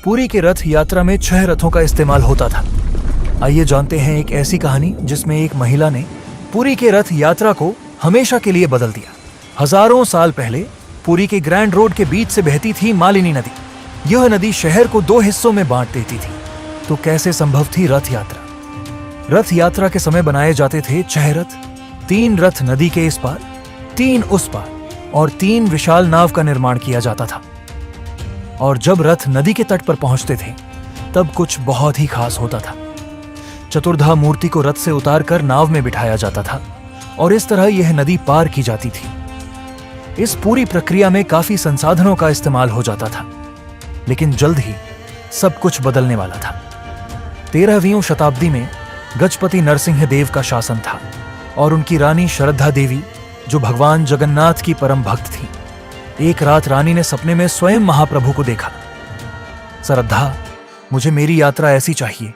पुरी के रथ यात्रा में 6 रथों का इस्तेमाल होता था। आइए जानते हैं एक ऐसी कहानी जिसमें एक महिला ने पुरी के रथ यात्रा को हमेशा के लिए बदल दिया। हजारों साल पहले पुरी के ग्रैंड रोड के बीच से बहती थी मालिनी नदी। यह नदी शहर को 2 हिस्सों में बांट देती थी। तो कैसे संभव थी रथ यात्रा? रथ यात्रा के समय बनाए जाते थे 6 रथ। 3 रथ नदी के इस पार, 3 उस पार और 3 विशाल नाव का निर्माण किया जाता था। और जब रथ नदी के तट पर पहुंचते थे तब कुछ बहुत ही खास होता था। चतुर्धा मूर्ति को रथ से उतारकर नाव में बिठाया जाता था और इस तरह यह नदी पार की जाती थी। इस पूरी प्रक्रिया में काफी संसाधनों का इस्तेमाल हो जाता था, लेकिन जल्द ही सब कुछ बदलने वाला था। 13वीं शताब्दी में गजपति नरसिंह देव का शासन था और उनकी रानी श्रद्धा देवी, जो भगवान जगन्नाथ की परम भक्त थी, एक रात रानी ने सपने में स्वयं महाप्रभु को देखा। श्रद्धा, मुझे मेरी यात्रा ऐसी चाहिए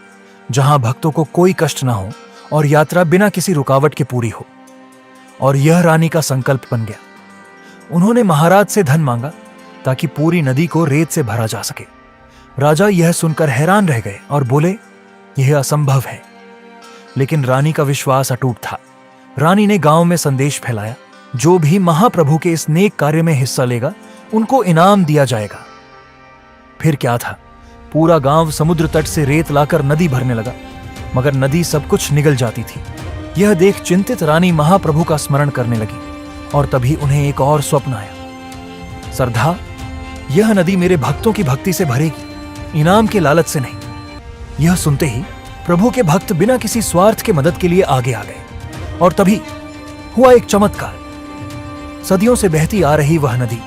जहां भक्तों को कोई कष्ट ना हो और यात्रा बिना किसी रुकावट के पूरी हो। और यह रानी का संकल्प बन गया। उन्होंने महाराज से धन मांगा ताकि पूरी नदी को रेत से भरा जा सके। राजा यह सुनकर हैरान रह गए और बोले, यह असंभव है। लेकिन रानी का विश्वास अटूट था। रानी ने गांव में संदेश फैलाया, जो भी महाप्रभु के इस नेक कार्य में हिस्सा लेगा उनको इनाम दिया जाएगा। फिर क्या था, पूरा गांव समुद्र तट से रेत लाकर नदी भरने लगा, मगर नदी सब कुछ निगल जाती थी। यह देख चिंतित रानी महाप्रभु का स्मरण करने लगी और तभी उन्हें एक और स्वप्न आया। श्रद्धा, यह नदी मेरे भक्तों की भक्ति से भरेगी, इनाम के लालच से नहीं। यह सुनते ही प्रभु के भक्त बिना किसी स्वार्थ के मदद के लिए आगे आ गए और तभी हुआ एक चमत्कार। सदियों से बहती आ रही वह नदी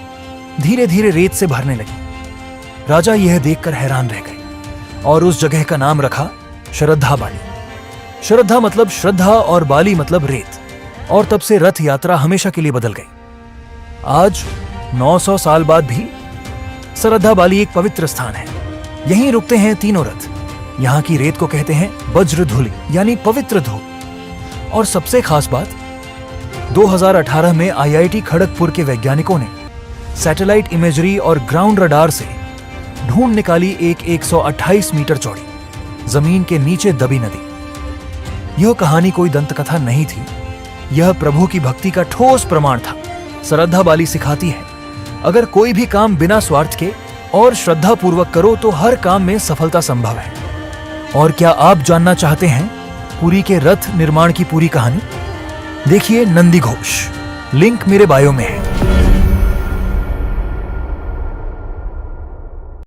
धीरे धीरे रेत से भरने लगी। राजा यह देखकर हैरान रह गए और उस जगह का नाम रखा श्रद्धा बाली। श्रद्धा मतलब श्रद्धा और बाली मतलब रेत। और तब से रथ यात्रा हमेशा के लिए बदल गई। आज 900 साल बाद भी श्रद्धा बाली एक पवित्र स्थान है। यहीं रुकते हैं तीनों रथ। यहाँ की रेत को कहते हैं वज्रधूलि यानी पवित्र धूल। और सबसे खास बात, 2018 में IIT खड़गपुर के वैज्ञानिकों ने सैटेलाइट इमेजरी और ग्राउंड रडार से ढूंढ निकाली एक 128 मीटर चौड़ी जमीन के नीचे दबी नदी। यह कहानी कोई दंतकथा नहीं थी, यह प्रभु की भक्ति का ठोस प्रमाण था। श्रद्धा बाली सिखाती है, अगर कोई भी काम बिना स्वार्थ के और श्रद्धा पूर्वक करो तो हर काम में सफलता संभव है। और क्या आप जानना चाहते हैं पुरी के रथ निर्माण की पूरी कहानी? देखिए नंदी घोष, लिंक मेरे बायो में है।